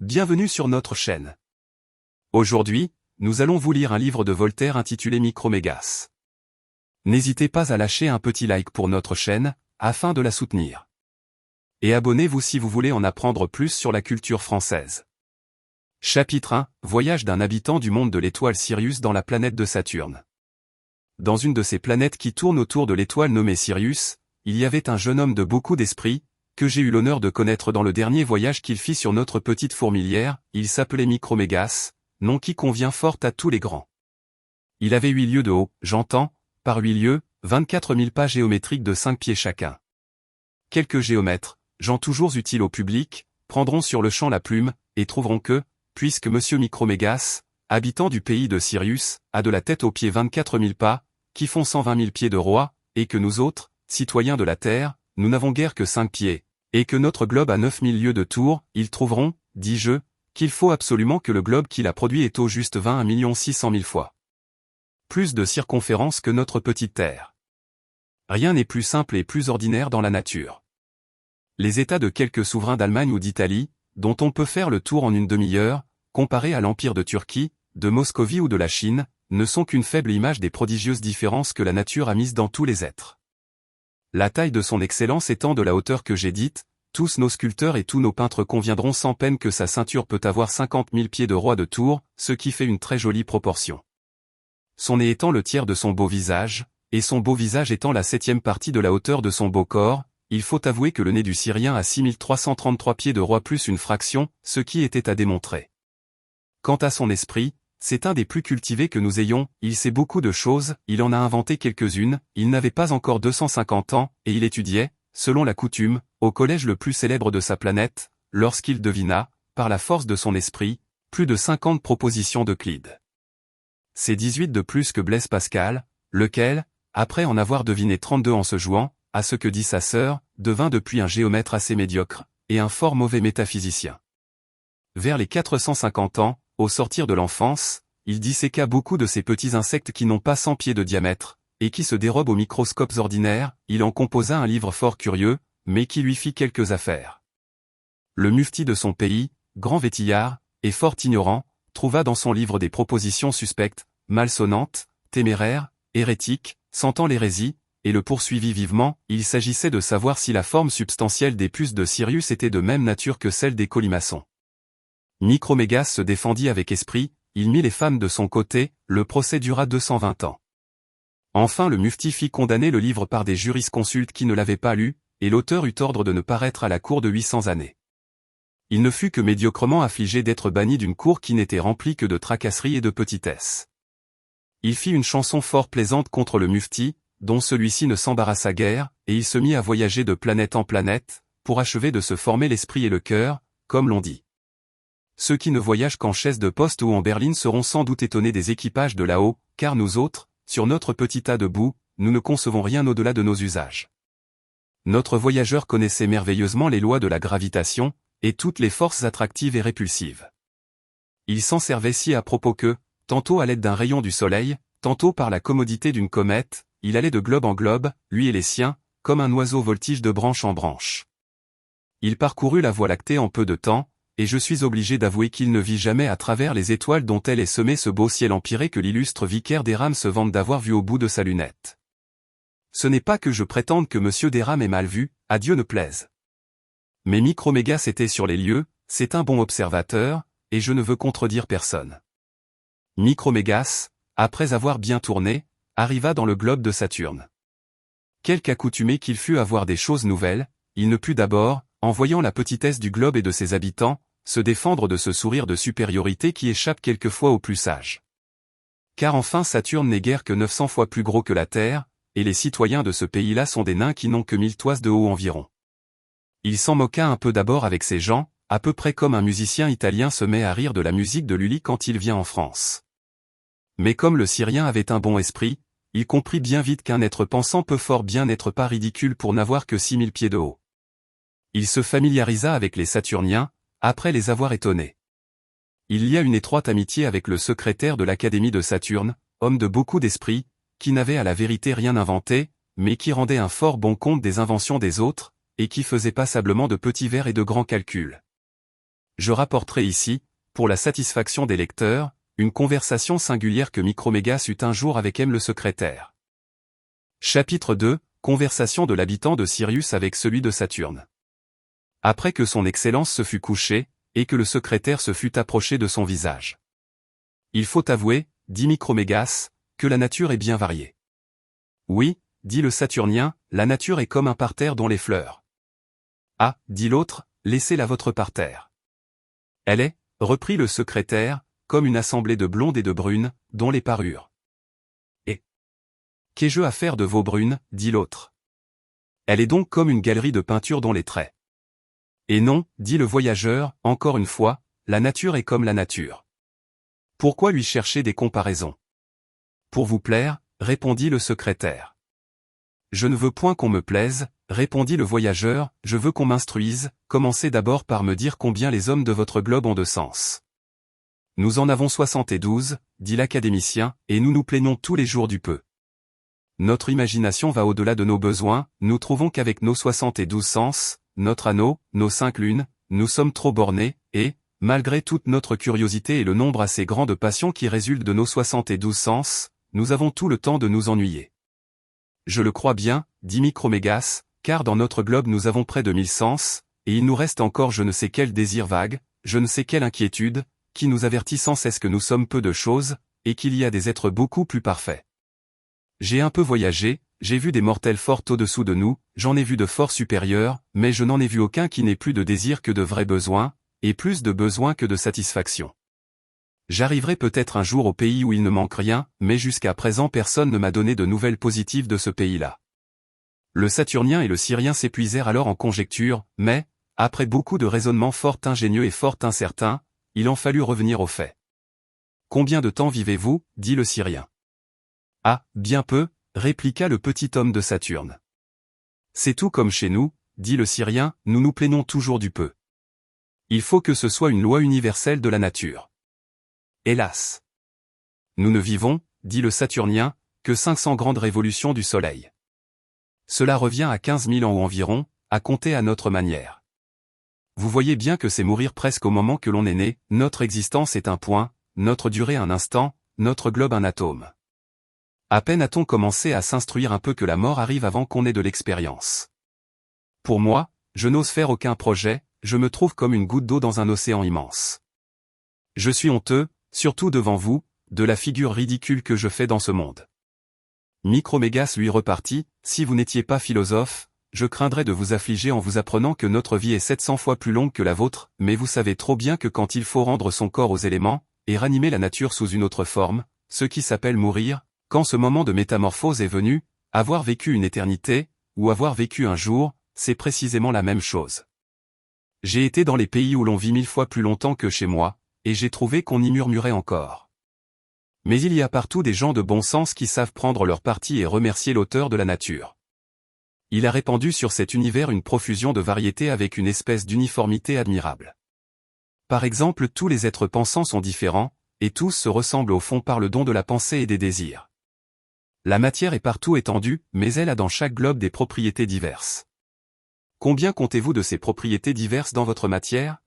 Bienvenue sur notre chaîne. Aujourd'hui, nous allons vous lire un livre de Voltaire intitulé Micromégas. N'hésitez pas à lâcher un petit like pour notre chaîne, afin de la soutenir. Et abonnez-vous si vous voulez en apprendre plus sur la culture française. Chapitre 1, Voyage d'un habitant du monde de l'étoile Sirius dans la planète de Saturne. Dans une de ces planètes qui tourne autour de l'étoile nommée Sirius, il y avait un jeune homme de beaucoup d'esprit, que j'ai eu l'honneur de connaître dans le dernier voyage qu'il fit sur notre petite fourmilière. Il s'appelait Micromégas, nom qui convient fort à tous les grands. Il avait 8 lieues de haut, j'entends, par 8 lieues, 24 000 pas géométriques de 5 pieds chacun. Quelques géomètres, gens toujours utiles au public, prendront sur le champ la plume, et trouveront que, puisque monsieur Micromégas, habitant du pays de Sirius, a de la tête aux pieds 24 000 pas, qui font 120 000 pieds de roi, et que nous autres, citoyens de la Terre, nous n'avons guère que 5 pieds, et que notre globe a 9 000 lieues de tour, ils trouveront, dis-je, qu'il faut absolument que le globe qu'il a produit est au juste 21 600 000 fois plus de circonférence que notre petite Terre. Rien n'est plus simple et plus ordinaire dans la nature. Les États de quelques souverains d'Allemagne ou d'Italie, dont on peut faire le tour en une demi-heure, comparés à l'Empire de Turquie, de Moscovie ou de la Chine, ne sont qu'une faible image des prodigieuses différences que la nature a mises dans tous les êtres. La taille de son excellence étant de la hauteur que j'ai dite, tous nos sculpteurs et tous nos peintres conviendront sans peine que sa ceinture peut avoir 50 000 pieds de roi de tour, ce qui fait une très jolie proportion. Son nez étant le tiers de son beau visage, et son beau visage étant la 7e partie de la hauteur de son beau corps, il faut avouer que le nez du Syrien a 6 333 pieds de roi plus une fraction, ce qui était à démontrer. Quant à son esprit, c'est un des plus cultivés que nous ayons, il sait beaucoup de choses, il en a inventé quelques-unes, il n'avait pas encore 250 ans, et il étudiait, selon la coutume, au collège le plus célèbre de sa planète, lorsqu'il devina, par la force de son esprit, plus de 50 propositions d'Euclide. C'est 18 de plus que Blaise Pascal, lequel, après en avoir deviné 32 en se jouant, à ce que dit sa sœur, devint depuis un géomètre assez médiocre, et un fort mauvais métaphysicien. Vers les 450 ans, au sortir de l'enfance, il disséqua beaucoup de ces petits insectes qui n'ont pas 100 pieds de diamètre, et qui se dérobent aux microscopes ordinaires, il en composa un livre fort curieux, mais qui lui fit quelques affaires. Le mufti de son pays, grand vétillard, et fort ignorant, trouva dans son livre des propositions suspectes, malsonnantes, téméraires, hérétiques, sentant l'hérésie, et le poursuivit vivement. Il s'agissait de savoir si la forme substantielle des puces de Sirius était de même nature que celle des colimaçons. Micromégas se défendit avec esprit, il mit les femmes de son côté, le procès dura 220 ans. Enfin le mufti fit condamner le livre par des jurisconsultes qui ne l'avaient pas lu, et l'auteur eut ordre de ne paraître à la cour de 800 années. Il ne fut que médiocrement affligé d'être banni d'une cour qui n'était remplie que de tracasseries et de petitesses. Il fit une chanson fort plaisante contre le mufti, dont celui-ci ne s'embarrassa guère, et il se mit à voyager de planète en planète, pour achever de se former l'esprit et le cœur, comme l'on dit. Ceux qui ne voyagent qu'en chaise de poste ou en berline seront sans doute étonnés des équipages de là-haut, car nous autres, sur notre petit tas de boue, nous ne concevons rien au-delà de nos usages. Notre voyageur connaissait merveilleusement les lois de la gravitation, et toutes les forces attractives et répulsives. Il s'en servait si à propos que, tantôt à l'aide d'un rayon du soleil, tantôt par la commodité d'une comète, il allait de globe en globe, lui et les siens, comme un oiseau voltige de branche en branche. Il parcourut la Voie lactée en peu de temps, et je suis obligé d'avouer qu'il ne vit jamais à travers les étoiles dont elle est semée ce beau ciel empyré que l'illustre vicaire d'Héram se vante d'avoir vu au bout de sa lunette. Ce n'est pas que je prétende que monsieur d'Héram ait mal vu, à Dieu ne plaise. Mais Micromégas était sur les lieux, c'est un bon observateur, et je ne veux contredire personne. Micromégas, après avoir bien tourné, arriva dans le globe de Saturne. Quelque accoutumé qu'il fût à voir des choses nouvelles, il ne put d'abord, en voyant la petitesse du globe et de ses habitants, se défendre de ce sourire de supériorité qui échappe quelquefois aux plus sages. Car enfin Saturne n'est guère que 900 fois plus gros que la Terre, et les citoyens de ce pays-là sont des nains qui n'ont que 1000 toises de haut environ. Il s'en moqua un peu d'abord avec ces gens, à peu près comme un musicien italien se met à rire de la musique de Lully quand il vient en France. Mais comme le Syrien avait un bon esprit, il comprit bien vite qu'un être pensant peut fort bien n'être pas ridicule pour n'avoir que 6000 pieds de haut. Il se familiarisa avec les Saturniens, après les avoir étonnés. Il lia une étroite amitié avec le secrétaire de l'Académie de Saturne, homme de beaucoup d'esprit, qui n'avait à la vérité rien inventé, mais qui rendait un fort bon compte des inventions des autres, et qui faisait passablement de petits vers et de grands calculs. je rapporterai ici, pour la satisfaction des lecteurs, une conversation singulière que Micromégas eut un jour avec M le secrétaire. Chapitre 2, conversation de l'habitant de Sirius avec celui de Saturne. Après que son Excellence se fut couché, et que le secrétaire se fut approché de son visage. Il faut avouer, dit Micromégas, que la nature est bien variée. Oui, dit le Saturnien, la nature est comme un parterre dont les fleurs. Ah, dit l'autre, laissez-la votre parterre. Elle est, reprit le secrétaire, comme une assemblée de blondes et de brunes, dont les parures. Et qu'ai-je à faire de vos brunes, dit l'autre. Elle est donc comme une galerie de peinture dont les traits. Et non, dit le voyageur, encore une fois, la nature est comme la nature. Pourquoi lui chercher des comparaisons? Pour vous plaire, répondit le secrétaire. Je ne veux point qu'on me plaise, répondit le voyageur, je veux qu'on m'instruise, commencez d'abord par me dire combien les hommes de votre globe ont de sens. Nous en avons 72, dit l'académicien, et nous nous plaignons tous les jours du peu. Notre imagination va au-delà de nos besoins, nous trouvons qu'avec nos 72 sens, notre anneau, nos 5 lunes, nous sommes trop bornés, et, malgré toute notre curiosité et le nombre assez grand de passions qui résultent de nos 72 sens, nous avons tout le temps de nous ennuyer. Je le crois bien, dit Micromégas, car dans notre globe nous avons près de 1000 sens, et il nous reste encore je ne sais quel désir vague, je ne sais quelle inquiétude, qui nous avertit sans cesse que nous sommes peu de choses, et qu'il y a des êtres beaucoup plus parfaits. J'ai un peu voyagé, j'ai vu des mortels fort au-dessous de nous, j'en ai vu de fort supérieurs, mais je n'en ai vu aucun qui n'ait plus de désir que de vrais besoins, et plus de besoins que de satisfaction. J'arriverai peut-être un jour au pays où il ne manque rien, mais jusqu'à présent personne ne m'a donné de nouvelles positives de ce pays-là. Le Saturnien et le Syrien s'épuisèrent alors en conjectures, mais, après beaucoup de raisonnements fort ingénieux et fort incertains, il en fallut revenir aux faits. Combien de temps vivez-vous, dit le Syrien. Ah, bien peu, répliqua le petit homme de Saturne. C'est tout comme chez nous, dit le Syrien, nous nous plaignons toujours du peu. Il faut que ce soit une loi universelle de la nature. Hélas. Nous ne vivons, dit le Saturnien, que 500 grandes révolutions du Soleil. Cela revient à 15 000 ans ou environ, à compter à notre manière. Vous voyez bien que c'est mourir presque au moment que l'on est né, notre existence est un point, notre durée un instant, notre globe un atome. À peine a-t-on commencé à s'instruire un peu que la mort arrive avant qu'on ait de l'expérience. Pour moi, je n'ose faire aucun projet, je me trouve comme une goutte d'eau dans un océan immense. Je suis honteux, surtout devant vous, de la figure ridicule que je fais dans ce monde. Micromégas lui repartit, si vous n'étiez pas philosophe, je craindrais de vous affliger en vous apprenant que notre vie est 700 fois plus longue que la vôtre, mais vous savez trop bien que quand il faut rendre son corps aux éléments, et ranimer la nature sous une autre forme, ce qui s'appelle mourir, quand ce moment de métamorphose est venu, avoir vécu une éternité, ou avoir vécu un jour, c'est précisément la même chose. J'ai été dans les pays où l'on vit 1000 fois plus longtemps que chez moi, et j'ai trouvé qu'on y murmurait encore. Mais il y a partout des gens de bon sens qui savent prendre leur parti et remercier l'auteur de la nature. Il a répandu sur cet univers une profusion de variétés avec une espèce d'uniformité admirable. Par exemple, tous les êtres pensants sont différents, et tous se ressemblent au fond par le don de la pensée et des désirs. La matière est partout étendue, mais elle a dans chaque globe des propriétés diverses. Combien comptez-vous de ces propriétés diverses dans votre matière?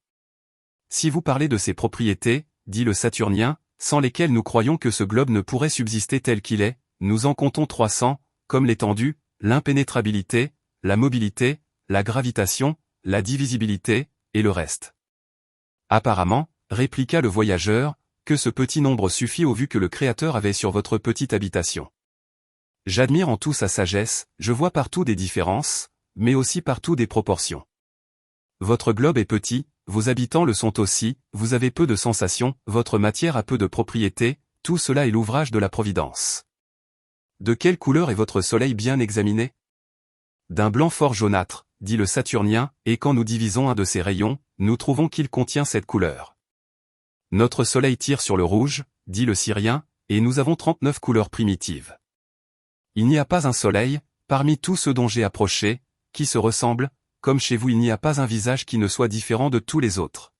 Si vous parlez de ces propriétés, dit le Saturnien, sans lesquelles nous croyons que ce globe ne pourrait subsister tel qu'il est, nous en comptons 300, comme l'étendue, l'impénétrabilité, la mobilité, la gravitation, la divisibilité, et le reste. Apparemment, répliqua le voyageur, que ce petit nombre suffit au vu que le Créateur avait sur votre petite habitation. J'admire en tout sa sagesse, je vois partout des différences, mais aussi partout des proportions. Votre globe est petit, vos habitants le sont aussi, vous avez peu de sensations, votre matière a peu de propriétés, tout cela est l'ouvrage de la Providence. De quelle couleur est votre soleil bien examiné? D'un blanc fort jaunâtre, dit le Saturnien, et quand nous divisons un de ses rayons, nous trouvons qu'il contient cette couleur. Notre soleil tire sur le rouge, dit le Syrien, et nous avons 39 couleurs primitives. Il n'y a pas un soleil, parmi tous ceux dont j'ai approché, qui se ressemblent, comme chez vous il n'y a pas un visage qui ne soit différent de tous les autres.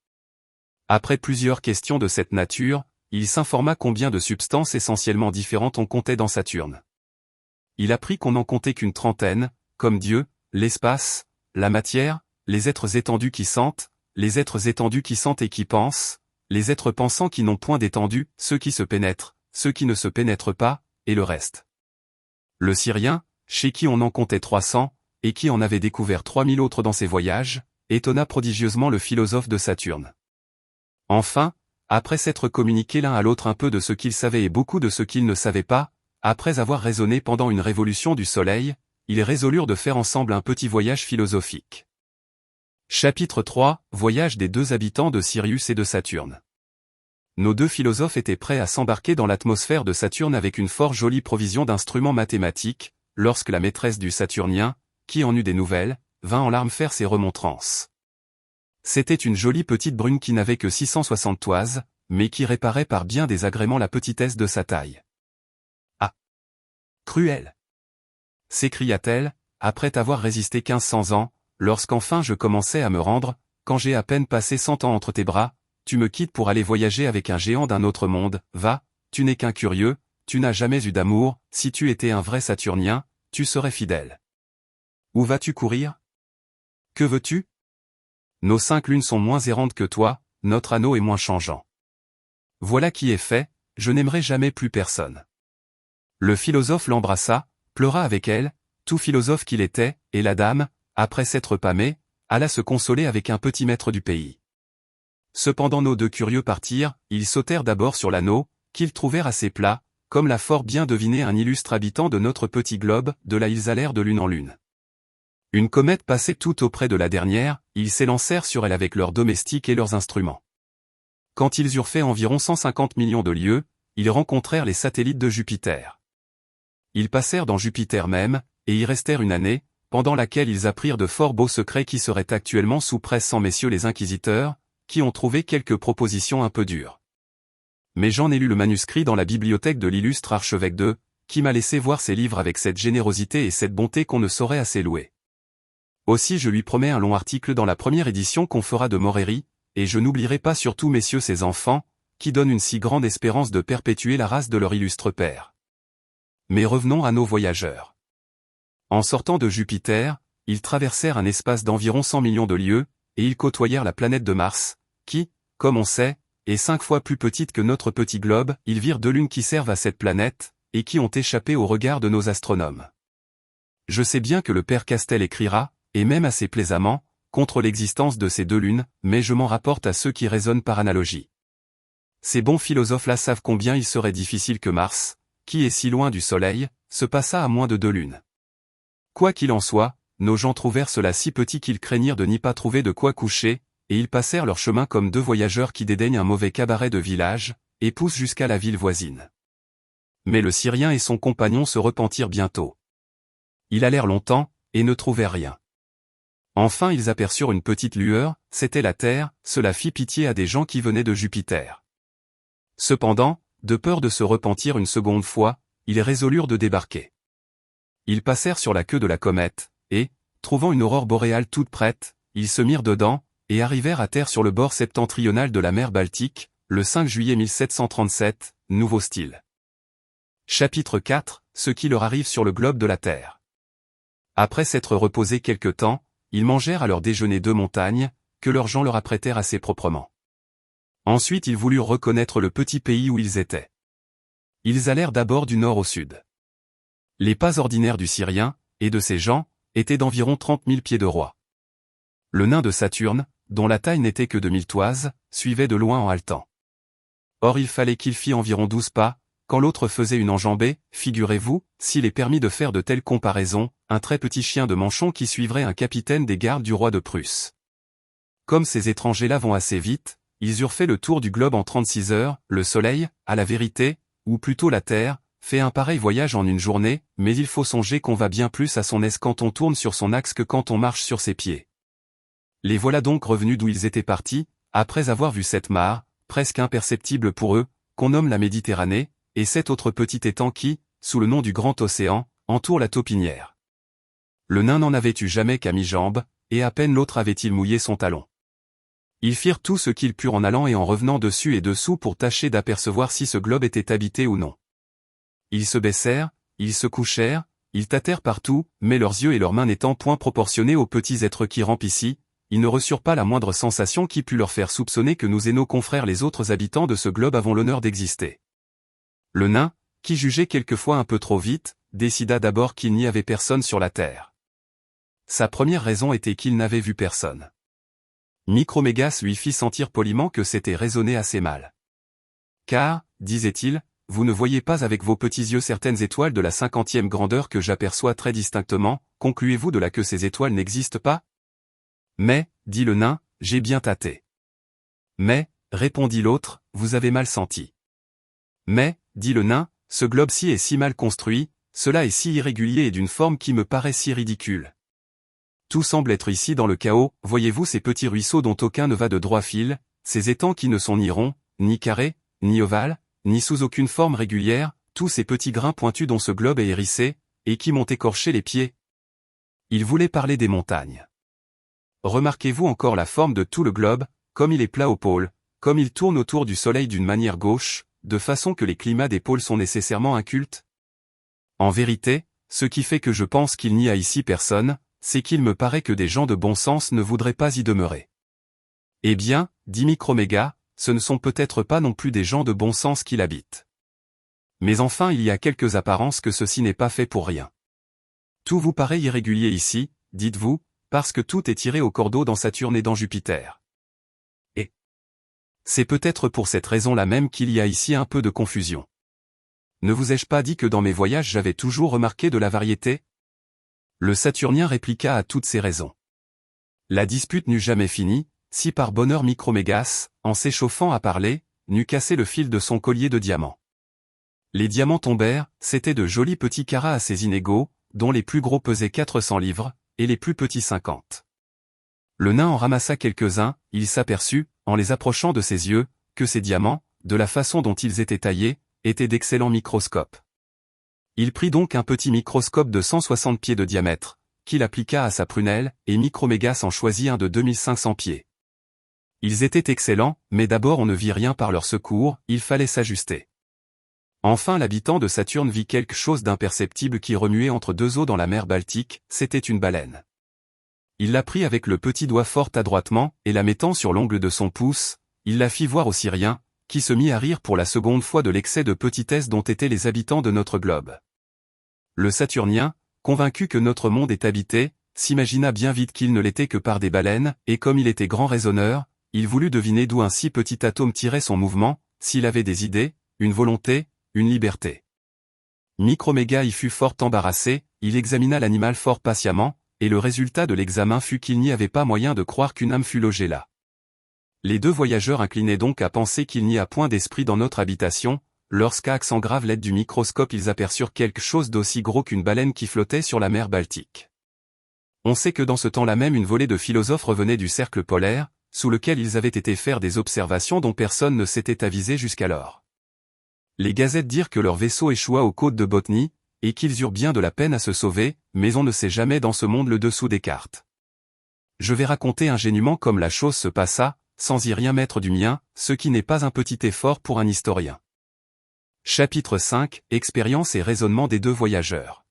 Après plusieurs questions de cette nature, il s'informa combien de substances essentiellement différentes on comptait dans Saturne. Il apprit qu'on n'en comptait qu'une trentaine, comme Dieu, l'espace, la matière, les êtres étendus qui sentent, les êtres étendus qui sentent et qui pensent, les êtres pensants qui n'ont point d'étendue, ceux qui se pénètrent, ceux qui ne se pénètrent pas, et le reste. Le Syrien, chez qui on en comptait 300, et qui en avait découvert 3000 autres dans ses voyages, étonna prodigieusement le philosophe de Saturne. Enfin, après s'être communiqué l'un à l'autre un peu de ce qu'ils savaient et beaucoup de ce qu'ils ne savaient pas, après avoir raisonné pendant une révolution du Soleil, ils résolurent de faire ensemble un petit voyage philosophique. Chapitre 3, Voyage des deux habitants de Sirius et de Saturne. Nos deux philosophes étaient prêts à s'embarquer dans l'atmosphère de Saturne avec une fort jolie provision d'instruments mathématiques, lorsque la maîtresse du Saturnien, qui en eut des nouvelles, vint en larmes faire ses remontrances. C'était une jolie petite brune qui n'avait que 660 toises, mais qui réparait par bien des agréments la petitesse de sa taille. Ah! Cruel! S'écria-t-elle, après avoir résisté 1500 ans, lorsqu'enfin je commençais à me rendre, quand j'ai à peine passé 100 ans entre tes bras, tu me quittes pour aller voyager avec un géant d'un autre monde, va, tu n'es qu'un curieux, tu n'as jamais eu d'amour, si tu étais un vrai Saturnien, tu serais fidèle. Où vas-tu courir? Que veux-tu? Nos 5 lunes sont moins errantes que toi, notre anneau est moins changeant. Voilà qui est fait, je n'aimerai jamais plus personne. Le philosophe l'embrassa, pleura avec elle, tout philosophe qu'il était, et la dame, après s'être pâmée, alla se consoler avec un petit maître du pays. Cependant nos deux curieux partirent, ils sautèrent d'abord sur l'anneau, qu'ils trouvèrent assez plat, comme l'a fort bien deviné un illustre habitant de notre petit globe, de là ils allèrent de lune en lune. Une comète passait tout auprès de la dernière, ils s'élancèrent sur elle avec leurs domestiques et leurs instruments. Quand ils eurent fait environ 150 millions de lieues, ils rencontrèrent les satellites de Jupiter. Ils passèrent dans Jupiter même, et y restèrent une année, pendant laquelle ils apprirent de fort beaux secrets qui seraient actuellement sous presse sans messieurs les inquisiteurs, qui ont trouvé quelques propositions un peu dures. Mais j'en ai lu le manuscrit dans la bibliothèque de l'illustre archevêque de, qui m'a laissé voir ses livres avec cette générosité et cette bonté qu'on ne saurait assez louer. Aussi je lui promets un long article dans la première édition qu'on fera de Moréry, et je n'oublierai pas surtout messieurs ses enfants, qui donnent une si grande espérance de perpétuer la race de leur illustre père. Mais revenons à nos voyageurs. En sortant de Jupiter, ils traversèrent un espace d'environ 100 millions de lieues, et ils côtoyèrent la planète de Mars, qui, comme on sait, est 5 fois plus petite que notre petit globe. Ils virent 2 lunes qui servent à cette planète, et qui ont échappé au regard de nos astronomes. Je sais bien que le père Castel écrira, et même assez plaisamment, contre l'existence de ces 2 lunes, mais je m'en rapporte à ceux qui raisonnent par analogie. Ces bons philosophes-là savent combien il serait difficile que Mars, qui est si loin du Soleil, se passât à moins de 2 lunes. Quoi qu'il en soit, nos gens trouvèrent cela si petit qu'ils craignirent de n'y pas trouver de quoi coucher, et ils passèrent leur chemin comme 2 voyageurs qui dédaignent un mauvais cabaret de village, et poussent jusqu'à la ville voisine. Mais le Syrien et son compagnon se repentirent bientôt. Ils allèrent longtemps, et ne trouvèrent rien. Enfin ils aperçurent une petite lueur, c'était la Terre, cela fit pitié à des gens qui venaient de Jupiter. Cependant, de peur de se repentir une seconde fois, ils résolurent de débarquer. Ils passèrent sur la queue de la comète, et, trouvant une aurore boréale toute prête, ils se mirent dedans, et arrivèrent à terre sur le bord septentrional de la mer Baltique, le 5 juillet 1737, nouveau style. Chapitre 4, ce qui leur arrive sur le globe de la Terre. Après s'être reposés quelque temps, ils mangèrent à leur déjeuner 2 montagnes, que leurs gens leur apprêtèrent assez proprement. Ensuite ils voulurent reconnaître le petit pays où ils étaient. Ils allèrent d'abord du nord au sud. Les pas ordinaires du Syrien, et de ses gens, étaient d'environ 30 000 pieds de roi. Le nain de Saturne, dont la taille n'était que de 1000 toises, suivait de loin en haletant. Or il fallait qu'il fît environ 12 pas, quand l'autre faisait une enjambée. Figurez-vous, s'il est permis de faire de telles comparaisons, un très petit chien de manchon qui suivrait un capitaine des gardes du roi de Prusse. Comme ces étrangers-là vont assez vite, ils eurent fait le tour du globe en 36 heures, le Soleil, à la vérité, ou plutôt la Terre, fait un pareil voyage en une journée, mais il faut songer qu'on va bien plus à son aise quand on tourne sur son axe que quand on marche sur ses pieds. Les voilà donc revenus d'où ils étaient partis, après avoir vu cette mare, presque imperceptible pour eux, qu'on nomme la Méditerranée, et cet autre petit étang qui, sous le nom du Grand Océan, entoure la taupinière. Le nain n'en avait eu jamais qu'à mi-jambe, et à peine l'autre avait-il mouillé son talon. Ils firent tout ce qu'ils purent en allant et en revenant dessus et dessous pour tâcher d'apercevoir si ce globe était habité ou non. Ils se baissèrent, ils se couchèrent, ils tâtèrent partout, mais leurs yeux et leurs mains n'étant point proportionnés aux petits êtres qui rampent ici, ils ne reçurent pas la moindre sensation qui pût leur faire soupçonner que nous et nos confrères les autres habitants de ce globe avons l'honneur d'exister. Le nain, qui jugeait quelquefois un peu trop vite, décida d'abord qu'il n'y avait personne sur la Terre. Sa première raison était qu'il n'avait vu personne. Micromégas lui fit sentir poliment que c'était raisonné assez mal. Car, disait-il, vous ne voyez pas avec vos petits yeux certaines étoiles de la 50e grandeur que j'aperçois très distinctement, concluez-vous de là que ces étoiles n'existent pas? Mais, dit le nain, j'ai bien tâté. Mais, répondit l'autre, vous avez mal senti. Mais, dit le nain, ce globe-ci est si mal construit, cela est si irrégulier et d'une forme qui me paraît si ridicule. Tout semble être ici dans le chaos, voyez-vous ces petits ruisseaux dont aucun ne va de droit fil, ces étangs qui ne sont ni ronds, ni carrés, ni ovales, ni sous aucune forme régulière, tous ces petits grains pointus dont ce globe est hérissé, et qui m'ont écorché les pieds. Il voulait parler des montagnes. Remarquez-vous encore la forme de tout le globe, comme il est plat au pôle, comme il tourne autour du soleil d'une manière gauche, de façon que les climats des pôles sont nécessairement incultes? En vérité, ce qui fait que je pense qu'il n'y a ici personne, c'est qu'il me paraît que des gens de bon sens ne voudraient pas y demeurer. Eh bien, dit Microméga, ce ne sont peut-être pas non plus des gens de bon sens qui l'habitent. Mais enfin il y a quelques apparences que ceci n'est pas fait pour rien. Tout vous paraît irrégulier ici, dites-vous, parce que tout est tiré au cordeau dans Saturne et dans Jupiter. Et c'est peut-être pour cette raison-là même qu'il y a ici un peu de confusion. Ne vous ai-je pas dit que dans mes voyages j'avais toujours remarqué de la variété? Le Saturnien répliqua à toutes ces raisons. La dispute n'eut jamais fini, si par bonheur Micromégas, en s'échauffant à parler, n'eut cassé le fil de son collier de diamants. Les diamants tombèrent, c'étaient de jolis petits carats assez inégaux, dont les plus gros pesaient 400 livres, et les plus petits 50. Le nain en ramassa quelques-uns, il s'aperçut, en les approchant de ses yeux, que ces diamants, de la façon dont ils étaient taillés, étaient d'excellents microscopes. Il prit donc un petit microscope de 160 pieds de diamètre, qu'il appliqua à sa prunelle, et Micromégas en choisit un de 2500 pieds. Ils étaient excellents, mais d'abord on ne vit rien par leur secours, il fallait s'ajuster. Enfin l'habitant de Saturne vit quelque chose d'imperceptible qui remuait entre deux eaux dans la mer Baltique, c'était une baleine. Il la prit avec le petit doigt fort adroitement, et la mettant sur l'ongle de son pouce, il la fit voir au Syrien, qui se mit à rire pour la seconde fois de l'excès de petitesse dont étaient les habitants de notre globe. Le Saturnien, convaincu que notre monde est habité, s'imagina bien vite qu'il ne l'était que par des baleines, et comme il était grand raisonneur, il voulut deviner d'où un si petit atome tirait son mouvement, s'il avait des idées, une volonté, une liberté. Microméga y fut fort embarrassé, il examina l'animal fort patiemment, et le résultat de l'examen fut qu'il n'y avait pas moyen de croire qu'une âme fût logée là. Les deux voyageurs inclinaient donc à penser qu'il n'y a point d'esprit dans notre habitation, lorsqu'à accent grave l'aide du microscope ils aperçurent quelque chose d'aussi gros qu'une baleine qui flottait sur la mer Baltique. On sait que dans ce temps-là même une volée de philosophes revenait du cercle polaire, sous lequel ils avaient été faire des observations dont personne ne s'était avisé jusqu'alors. Les gazettes dirent que leur vaisseau échoua aux côtes de Botnie, et qu'ils eurent bien de la peine à se sauver, mais on ne sait jamais dans ce monde le dessous des cartes. Je vais raconter ingénument comme la chose se passa, sans y rien mettre du mien, ce qui n'est pas un petit effort pour un historien. Chapitre 5, Expérience et raisonnement des deux voyageurs.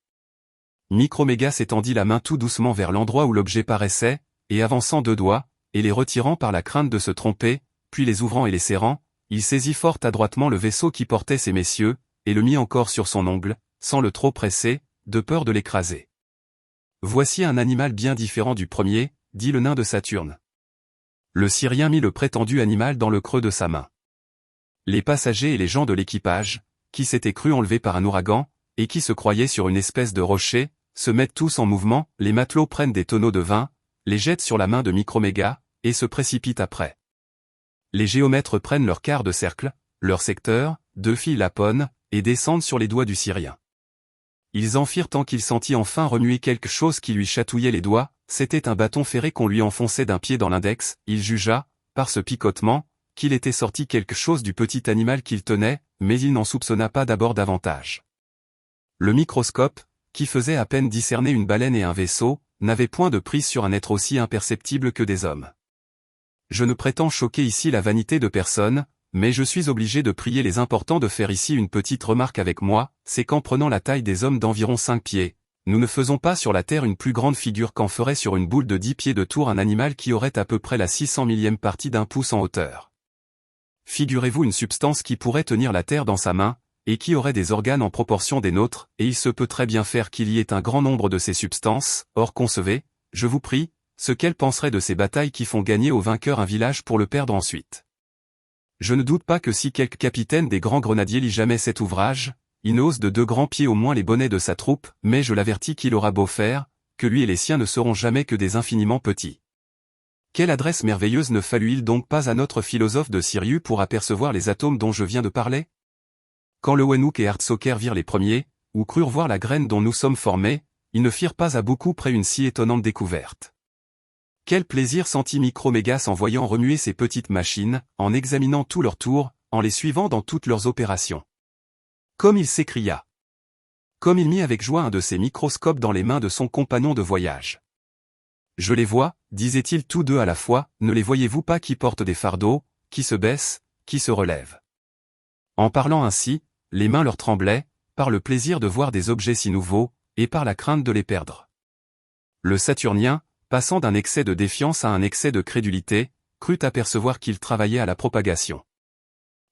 Micromégas étendit la main tout doucement vers l'endroit où l'objet paraissait, et avançant deux doigts, et les retirant par la crainte de se tromper, puis les ouvrant et les serrant, il saisit fort adroitement le vaisseau qui portait ces messieurs, et le mit encore sur son ongle, sans le trop presser, de peur de l'écraser. Voici un animal bien différent du premier, dit le nain de Saturne. Le Syrien mit le prétendu animal dans le creux de sa main. Les passagers et les gens de l'équipage, qui s'étaient crus enlevés par un ouragan, et qui se croyaient sur une espèce de rocher, se mettent tous en mouvement, les matelots prennent des tonneaux de vin, les jettent sur la main de Microméga, et se précipitent après. Les géomètres prennent leur quart de cercle, leur secteur, deux filles laponnent, et descendent sur les doigts du Syrien. Ils en firent tant qu'il sentit enfin remuer quelque chose qui lui chatouillait les doigts, c'était un bâton ferré qu'on lui enfonçait d'un pied dans l'index, il jugea, par ce picotement, qu'il était sorti quelque chose du petit animal qu'il tenait, mais il n'en soupçonna pas d'abord davantage. Le microscope, qui faisait à peine discerner une baleine et un vaisseau, n'avait point de prise sur un être aussi imperceptible que des hommes. Je ne prétends choquer ici la vanité de personne, mais je suis obligé de prier les importants de faire ici une petite remarque avec moi, c'est qu'en prenant la taille des hommes d'environ 5 pieds, Nous ne faisons pas sur la Terre une plus grande figure qu'en ferait sur une boule de 10 pieds de tour un animal qui aurait à peu près la 600 millième partie d'un pouce en hauteur. Figurez-vous une substance qui pourrait tenir la Terre dans sa main, et qui aurait des organes en proportion des nôtres, et il se peut très bien faire qu'il y ait un grand nombre de ces substances. Or concevez, je vous prie, ce qu'elle penserait de ces batailles qui font gagner au vainqueur un village pour le perdre ensuite. Je ne doute pas que si quelque capitaine des grands grenadiers lit jamais cet ouvrage, il n'ose de 2 grands pieds au moins les bonnets de sa troupe, mais je l'avertis qu'il aura beau faire, que lui et les siens ne seront jamais que des infiniment petits. Quelle adresse merveilleuse ne fallut-il donc pas à notre philosophe de Sirius pour apercevoir les atomes dont je viens de parler? Quand Leeuwenhoek et Hartsocker virent les premiers, ou crurent voir la graine dont nous sommes formés, ils ne firent pas à beaucoup près une si étonnante découverte. Quel plaisir sentit Micromégas en voyant remuer ces petites machines, en examinant tout leur tour, en les suivant dans toutes leurs opérations. Comme il s'écria. Comme il mit avec joie un de ses microscopes dans les mains de son compagnon de voyage. Je les vois, disaient-ils tous deux à la fois, ne les voyez-vous pas qui portent des fardeaux, qui se baissent, qui se relèvent. En parlant ainsi, les mains leur tremblaient, par le plaisir de voir des objets si nouveaux, et par la crainte de les perdre. Le Saturnien, passant d'un excès de défiance à un excès de crédulité, crut apercevoir qu'il travaillait à la propagation.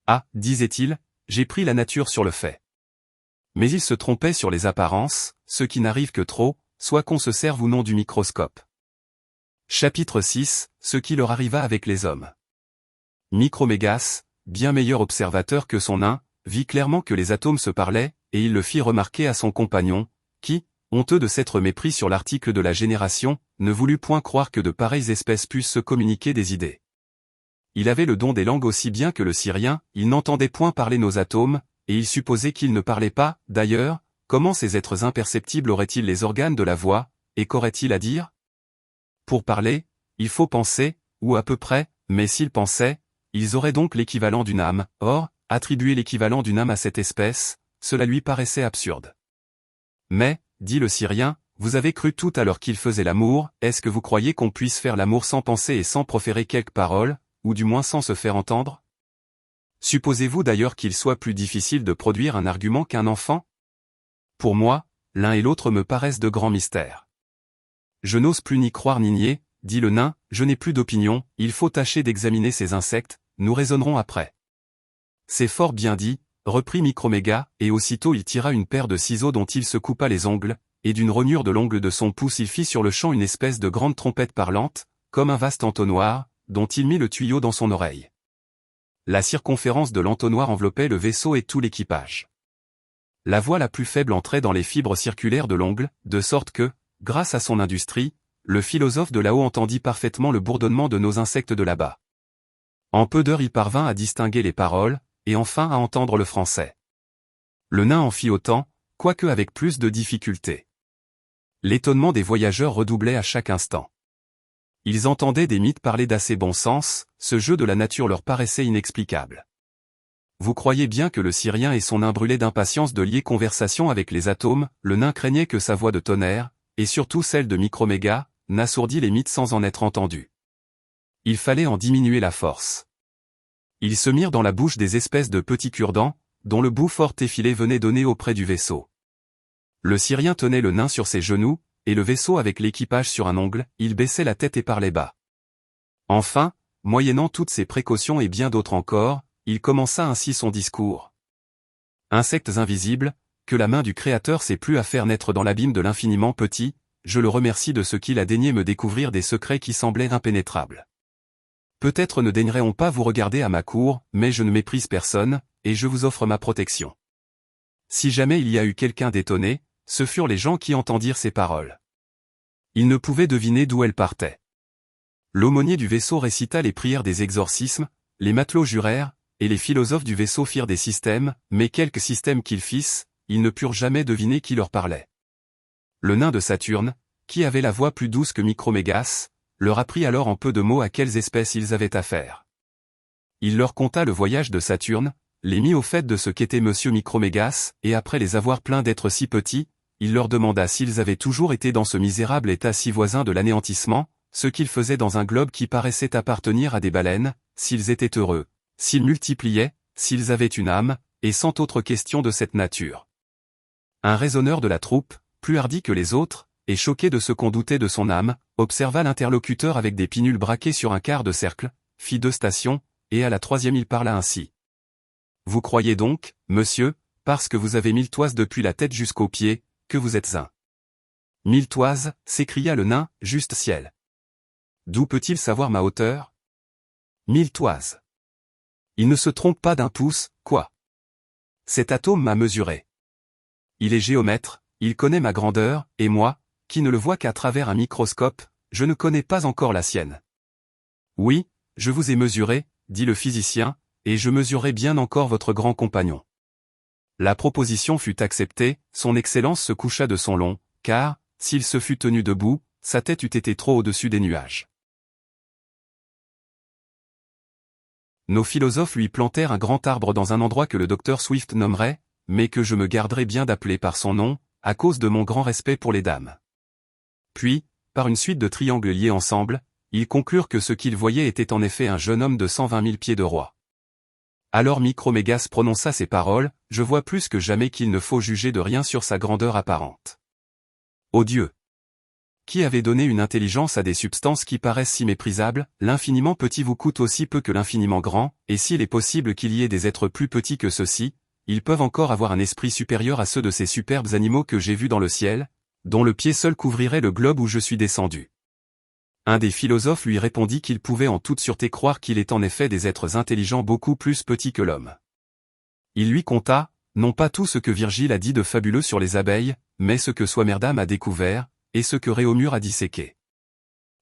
Ah, disait-il, j'ai pris la nature sur le fait. Mais il se trompait sur les apparences, ce qui n'arrive que trop, soit qu'on se serve ou non du microscope. Chapitre 6, ce qui leur arriva avec les hommes. Micromégas, bien meilleur observateur que son nain, vit clairement que les atomes se parlaient, et il le fit remarquer à son compagnon, qui, honteux de s'être mépris sur l'article de la génération, ne voulut point croire que de pareilles espèces puissent se communiquer des idées. Il avait le don des langues aussi bien que le Syrien, il n'entendait point parler nos atomes, et il supposait qu'ils ne parlaient pas. D'ailleurs, comment ces êtres imperceptibles auraient-ils les organes de la voix, et qu'auraient-ils à dire? Pour parler, il faut penser, ou à peu près, mais s'ils pensaient, ils auraient donc l'équivalent d'une âme. Or, attribuer l'équivalent d'une âme à cette espèce, cela lui paraissait absurde. Mais, dit le Syrien, vous avez cru tout à l'heure qu'il faisait l'amour, est-ce que vous croyez qu'on puisse faire l'amour sans penser et sans proférer quelques paroles, ou du moins sans se faire entendre? Supposez-vous d'ailleurs qu'il soit plus difficile de produire un argument qu'un enfant? Pour moi, l'un et l'autre me paraissent de grands mystères. Je n'ose plus ni croire ni nier, dit le nain, je n'ai plus d'opinion, il faut tâcher d'examiner ces insectes, nous raisonnerons après. C'est fort bien dit, reprit Micromégas, et aussitôt il tira une paire de ciseaux dont il se coupa les ongles, et d'une rognure de l'ongle de son pouce il fit sur le champ une espèce de grande trompette parlante, comme un vaste entonnoir, dont il mit le tuyau dans son oreille. La circonférence de l'entonnoir enveloppait le vaisseau et tout l'équipage. La voix la plus faible entrait dans les fibres circulaires de l'ongle, de sorte que, grâce à son industrie, le philosophe de là-haut entendit parfaitement le bourdonnement de nos insectes de là-bas. En peu d'heures il parvint à distinguer les paroles, et enfin à entendre le français. Le nain en fit autant, quoique avec plus de difficulté. L'étonnement des voyageurs redoublait à chaque instant. Ils entendaient des mythes parler d'assez bon sens, ce jeu de la nature leur paraissait inexplicable. Vous croyez bien que le Syrien et son nain brûlaient d'impatience de lier conversation avec les atomes, le nain craignait que sa voix de tonnerre, et surtout celle de Micromégas, n'assourdît les mythes sans en être entendus. Il fallait en diminuer la force. Ils se mirent dans la bouche des espèces de petits cure-dents, dont le bout fort effilé venait donner auprès du vaisseau. Le Syrien tenait le nain sur ses genoux, et le vaisseau avec l'équipage sur un ongle, il baissait la tête et parlait bas. Enfin, moyennant toutes ces précautions et bien d'autres encore, il commença ainsi son discours. Insectes invisibles, que la main du Créateur s'est plu à faire naître dans l'abîme de l'infiniment petit, je le remercie de ce qu'il a daigné me découvrir des secrets qui semblaient impénétrables. Peut-être ne daignerait-on pas vous regarder à ma cour, mais je ne méprise personne, et je vous offre ma protection. Si jamais il y a eu quelqu'un d'étonné, ce furent les gens qui entendirent ces paroles. Ils ne pouvaient deviner d'où elles partaient. L'aumônier du vaisseau récita les prières des exorcismes, les matelots jurèrent, et les philosophes du vaisseau firent des systèmes, mais quelques systèmes qu'ils fissent, ils ne purent jamais deviner qui leur parlait. Le nain de Saturne, qui avait la voix plus douce que Micromégas, leur apprit alors en peu de mots à quelles espèces ils avaient affaire. Il leur conta le voyage de Saturne, les mit au fait de ce qu'était monsieur Micromégas, et après les avoir plaints d'être si petits, il leur demanda s'ils avaient toujours été dans ce misérable état si voisin de l'anéantissement, ce qu'ils faisaient dans un globe qui paraissait appartenir à des baleines, s'ils étaient heureux, s'ils multipliaient, s'ils avaient une âme, et cent autres questions de cette nature. Un raisonneur de la troupe, plus hardi que les autres, et choqué de ce qu'on doutait de son âme, observa l'interlocuteur avec des pinules braquées sur un quart de cercle, fit 2 stations, et à la 3e il parla ainsi. Vous croyez donc, monsieur, parce que vous avez 1000 toises depuis la tête jusqu'aux pieds, que vous êtes un 1000 toises, s'écria le nain, juste ciel. D'où peut-il savoir ma hauteur? 1000 toises. Il ne se trompe pas d'un pouce, quoi. Cet atome m'a mesuré. Il est géomètre, il connaît ma grandeur, et moi, qui ne le vois qu'à travers un microscope, je ne connais pas encore la sienne. Oui, je vous ai mesuré, dit le physicien, et je mesurerai bien encore votre grand compagnon. La proposition fut acceptée, son Excellence se coucha de son long, car, s'il se fût tenu debout, sa tête eût été trop au-dessus des nuages. Nos philosophes lui plantèrent un grand arbre dans un endroit que le docteur Swift nommerait, mais que je me garderai bien d'appeler par son nom, à cause de mon grand respect pour les dames. Puis, par une suite de triangles liés ensemble, ils conclurent que ce qu'ils voyaient était en effet un jeune homme de 120 000 pieds de roi. Alors Micromégas prononça ces paroles, je vois plus que jamais qu'il ne faut juger de rien sur sa grandeur apparente. Ô Dieu! Qui avait donné une intelligence à des substances qui paraissent si méprisables, l'infiniment petit vous coûte aussi peu que l'infiniment grand, et s'il est possible qu'il y ait des êtres plus petits que ceux-ci, ils peuvent encore avoir un esprit supérieur à ceux de ces superbes animaux que j'ai vus dans le ciel, dont le pied seul couvrirait le globe où je suis descendu. Un des philosophes lui répondit qu'il pouvait en toute sûreté croire qu'il est en effet des êtres intelligents beaucoup plus petits que l'homme. Il lui conta, non pas tout ce que Virgile a dit de fabuleux sur les abeilles, mais ce que Swammerdam a découvert, et ce que Réaumur a disséqué.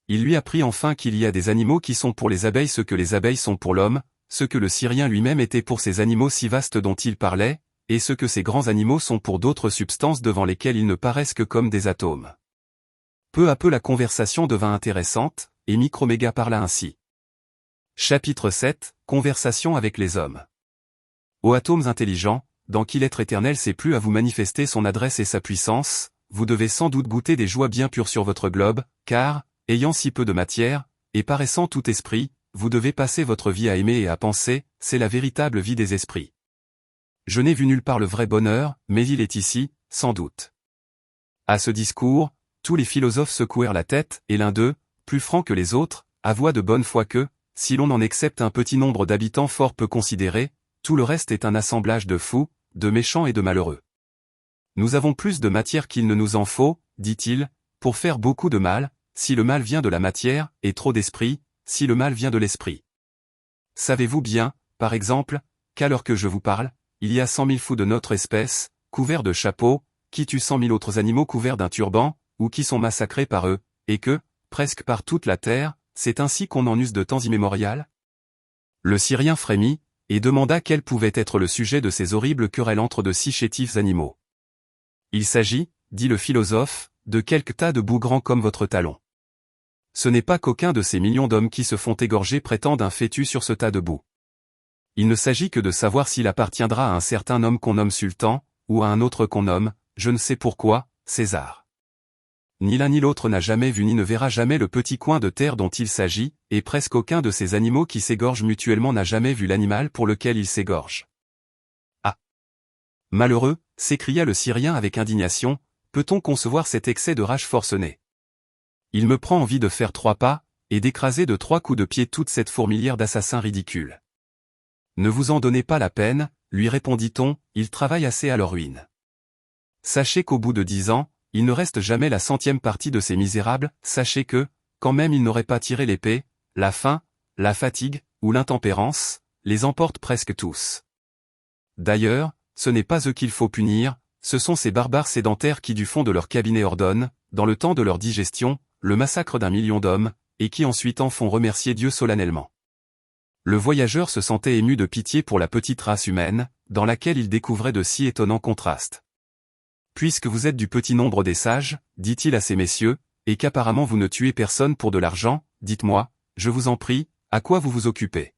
Il lui apprit enfin qu'il y a des animaux qui sont pour les abeilles ce que les abeilles sont pour l'homme, ce que le Syrien lui-même était pour ces animaux si vastes dont il parlait, et ce que ces grands animaux sont pour d'autres substances devant lesquelles ils ne paraissent que comme des atomes. Peu à peu la conversation devint intéressante, et Microméga parla ainsi. Chapitre 7, Conversation avec les hommes. Ô atomes intelligents, dans qui l'être éternel sait plus à vous manifester son adresse et sa puissance, vous devez sans doute goûter des joies bien pures sur votre globe, car, ayant si peu de matière, et paraissant tout esprit, vous devez passer votre vie à aimer et à penser, c'est la véritable vie des esprits. Je n'ai vu nulle part le vrai bonheur, mais il est ici, sans doute. À ce discours, tous les philosophes secouèrent la tête, et l'un d'eux, plus franc que les autres, avoua de bonne foi que, si l'on en accepte un petit nombre d'habitants fort peu considérés, tout le reste est un assemblage de fous, de méchants et de malheureux. Nous avons plus de matière qu'il ne nous en faut, dit-il, pour faire beaucoup de mal, si le mal vient de la matière, et trop d'esprit, si le mal vient de l'esprit. Savez-vous bien, par exemple, qu'à l'heure que je vous parle, il y a 100 000 fous de notre espèce, couverts de chapeaux, qui tuent 100 000 autres animaux couverts d'un turban, ou qui sont massacrés par eux, et que, presque par toute la terre, c'est ainsi qu'on en use de temps immémorial? Le Syrien frémit, et demanda quel pouvait être le sujet de ces horribles querelles entre de si chétifs animaux. Il s'agit, dit le philosophe, de quelques tas de boue grands comme votre talon. Ce n'est pas qu'aucun de ces millions d'hommes qui se font égorger prétende un fœtus sur ce tas de boue. Il ne s'agit que de savoir s'il appartiendra à un certain homme qu'on nomme sultan, ou à un autre qu'on nomme, je ne sais pourquoi, César. Ni l'un ni l'autre n'a jamais vu ni ne verra jamais le petit coin de terre dont il s'agit, et presque aucun de ces animaux qui s'égorgent mutuellement n'a jamais vu l'animal pour lequel il s'égorge. Ah! Malheureux, s'écria le Syrien avec indignation, peut-on concevoir cet excès de rage forcené? Il me prend envie de faire 3 pas, et d'écraser de 3 coups de pied toute cette fourmilière d'assassins ridicules. Ne vous en donnez pas la peine, lui répondit-on, ils travaillent assez à leur ruine. Sachez qu'au bout de 10 ans, il ne reste jamais la 100e partie de ces misérables, sachez que, quand même ils n'auraient pas tiré l'épée, la faim, la fatigue, ou l'intempérance, les emportent presque tous. D'ailleurs, ce n'est pas eux qu'il faut punir, ce sont ces barbares sédentaires qui du fond de leur cabinet ordonnent, dans le temps de leur digestion, le massacre d'1 million d'hommes, et qui ensuite en font remercier Dieu solennellement. Le voyageur se sentait ému de pitié pour la petite race humaine, dans laquelle il découvrait de si étonnants contrastes. Puisque vous êtes du petit nombre des sages, dit-il à ces messieurs, et qu'apparemment vous ne tuez personne pour de l'argent, dites-moi, je vous en prie, à quoi vous vous occupez?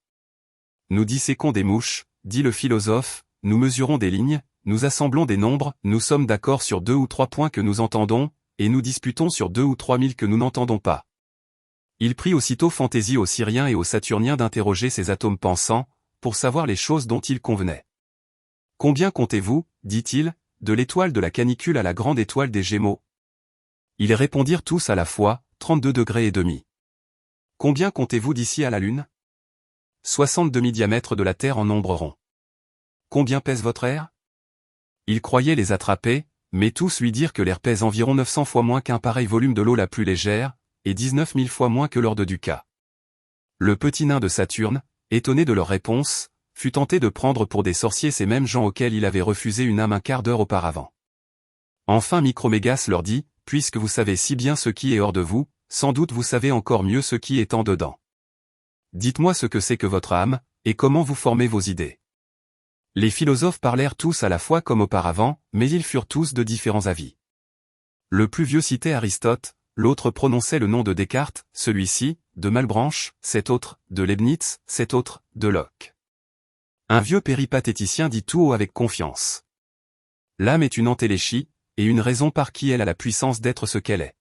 Nous disséquons des mouches, dit le philosophe, nous mesurons des lignes, nous assemblons des nombres, nous sommes d'accord sur 2 ou 3 points que nous entendons, et nous disputons sur 2 ou 3 000 que nous n'entendons pas. Il prit aussitôt fantaisie aux Syriens et aux Saturniens d'interroger ces atomes pensants, pour savoir les choses dont il convenait. Combien comptez-vous, dit-il, de l'étoile de la canicule à la grande étoile des Gémeaux. Ils répondirent tous à la fois, 32 degrés et demi. Combien comptez-vous d'ici à la Lune? 60 demi-diamètres de la Terre en nombre rond. Combien pèse votre air? Il croyait les attraper, mais tous lui dirent que l'air pèse environ 900 fois moins qu'un pareil volume de l'eau la plus légère, et 19 000 fois moins que l'or de Ducat. Le petit nain de Saturne, étonné de leur réponse, fut tenté de prendre pour des sorciers ces mêmes gens auxquels il avait refusé une âme un quart d'heure auparavant. Enfin Micromégas leur dit, puisque vous savez si bien ce qui est hors de vous, sans doute vous savez encore mieux ce qui est en dedans. Dites-moi ce que c'est que votre âme, et comment vous formez vos idées. Les philosophes parlèrent tous à la fois comme auparavant, mais ils furent tous de différents avis. Le plus vieux citait Aristote, l'autre prononçait le nom de Descartes, celui-ci, de Malebranche, cet autre, de Leibniz, cet autre, de Locke. Un vieux péripatéticien dit tout haut avec confiance. L'âme est une entéléchie, et une raison par qui elle a la puissance d'être ce qu'elle est.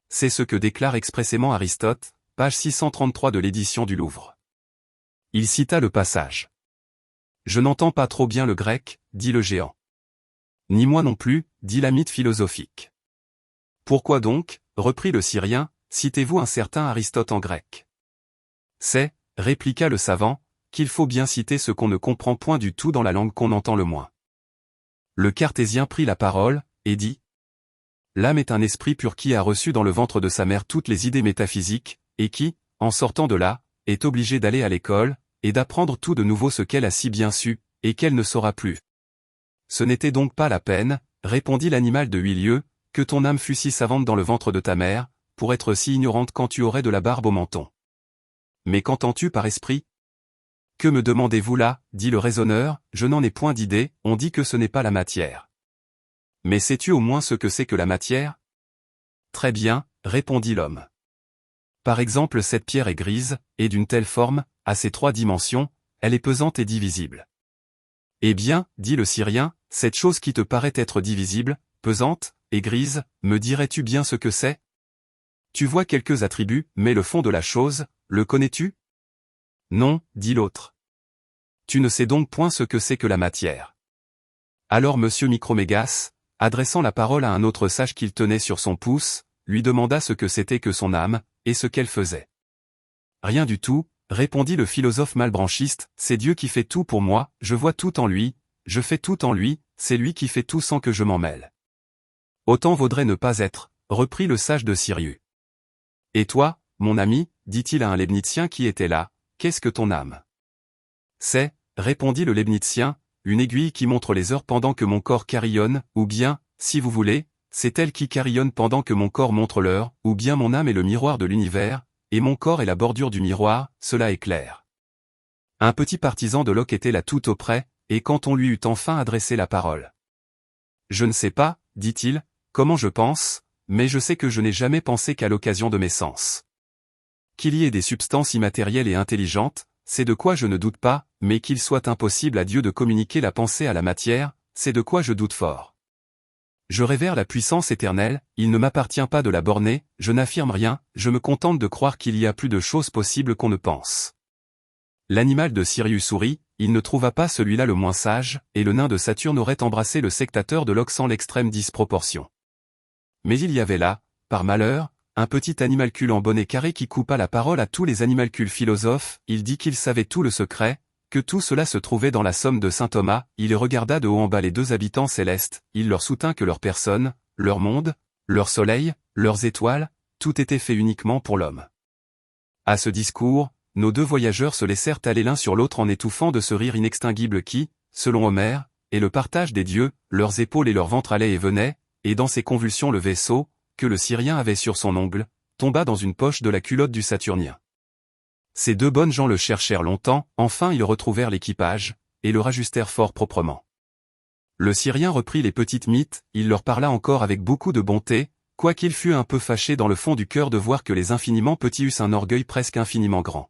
C'est ce que déclare expressément Aristote, page 633 de l'édition du Louvre. Il cita le passage. Je n'entends pas trop bien le grec, dit le géant. Ni moi non plus, dit la mythe philosophique. Pourquoi donc, reprit le Syrien, citez-vous un certain Aristote en grec? C'est, répliqua le savant, qu'il faut bien citer ce qu'on ne comprend point du tout dans la langue qu'on entend le moins. Le cartésien prit la parole, et dit. L'âme est un esprit pur qui a reçu dans le ventre de sa mère toutes les idées métaphysiques, et qui, en sortant de là, est obligé d'aller à l'école, et d'apprendre tout de nouveau ce qu'elle a si bien su, et qu'elle ne saura plus. Ce n'était donc pas la peine, répondit l'animal de 8 lieues, que ton âme fût si savante dans le ventre de ta mère, pour être si ignorante quand tu aurais de la barbe au menton. Mais qu'entends-tu par esprit? Que me demandez-vous là, dit le raisonneur, je n'en ai point d'idée, on dit que ce n'est pas la matière. Mais sais-tu au moins ce que c'est que la matière? Très bien, répondit l'homme. Par exemple cette pierre est grise, et d'une telle forme, à ses 3 dimensions, elle est pesante et divisible. Eh bien, dit le Syrien, cette chose qui te paraît être divisible, pesante, et grise, me dirais-tu bien ce que c'est? Tu vois quelques attributs, mais le fond de la chose, le connais-tu? Non, dit l'autre. Tu ne sais donc point ce que c'est que la matière. Alors monsieur Micromégas, adressant la parole à un autre sage qu'il tenait sur son pouce, lui demanda ce que c'était que son âme, et ce qu'elle faisait. Rien du tout, répondit le philosophe malbranchiste, c'est Dieu qui fait tout pour moi, je vois tout en lui, je fais tout en lui, c'est lui qui fait tout sans que je m'en mêle. Autant vaudrait ne pas être, reprit le sage de Sirius. Et toi, mon ami, dit-il à un leibnizien qui était là, qu'est-ce que ton âme? C'est, répondit le leibnizien, une aiguille qui montre les heures pendant que mon corps carillonne, ou bien, si vous voulez, c'est elle qui carillonne pendant que mon corps montre l'heure, ou bien mon âme est le miroir de l'univers, et mon corps est la bordure du miroir, cela est clair. Un petit partisan de Locke était là tout auprès, et quand on lui eut enfin adressé la parole. Je ne sais pas, dit-il, comment je pense, mais je sais que je n'ai jamais pensé qu'à l'occasion de mes sens. Qu'il y ait des substances immatérielles et intelligentes, c'est de quoi je ne doute pas, mais qu'il soit impossible à Dieu de communiquer la pensée à la matière, c'est de quoi je doute fort. Je révère la puissance éternelle, il ne m'appartient pas de la borner, je n'affirme rien, je me contente de croire qu'il y a plus de choses possibles qu'on ne pense. L'animal de Sirius sourit, il ne trouva pas celui-là le moins sage, et le nain de Saturne aurait embrassé le sectateur de Locke sans l'extrême disproportion. Mais il y avait là, par malheur, un petit animalcule en bonnet carré qui coupa la parole à tous les animalcules philosophes, il dit qu'il savait tout le secret, que tout cela se trouvait dans la somme de saint Thomas, il regarda de haut en bas les 2 habitants célestes, il leur soutint que leur personne, leur monde, leur soleil, leurs étoiles, tout était fait uniquement pour l'homme. À ce discours, nos 2 voyageurs se laissèrent aller l'un sur l'autre en étouffant de ce rire inextinguible qui, selon Homère, est le partage des dieux, leurs épaules et leur ventre allaient et venaient, et dans ces convulsions le vaisseau, que le Syrien avait sur son ongle, tomba dans une poche de la culotte du Saturnien. Ces 2 bonnes gens le cherchèrent longtemps, enfin ils retrouvèrent l'équipage, et le rajustèrent fort proprement. Le Syrien reprit les petites mythes, il leur parla encore avec beaucoup de bonté, quoiqu'il fût un peu fâché dans le fond du cœur de voir que les infiniment petits eussent un orgueil presque infiniment grand.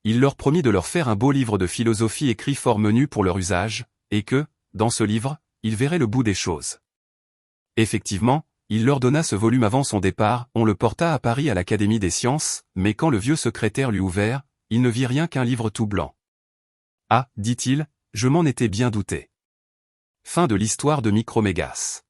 Il leur promit de leur faire un beau livre de philosophie écrit fort menu pour leur usage, et que, dans ce livre, ils verraient le bout des choses. Effectivement, il leur donna ce volume avant son départ, on le porta à Paris à l'Académie des sciences, mais quand le vieux secrétaire l'eut ouvert, il ne vit rien qu'un livre tout blanc. Ah, dit-il, je m'en étais bien douté. Fin de l'histoire de Micromégas.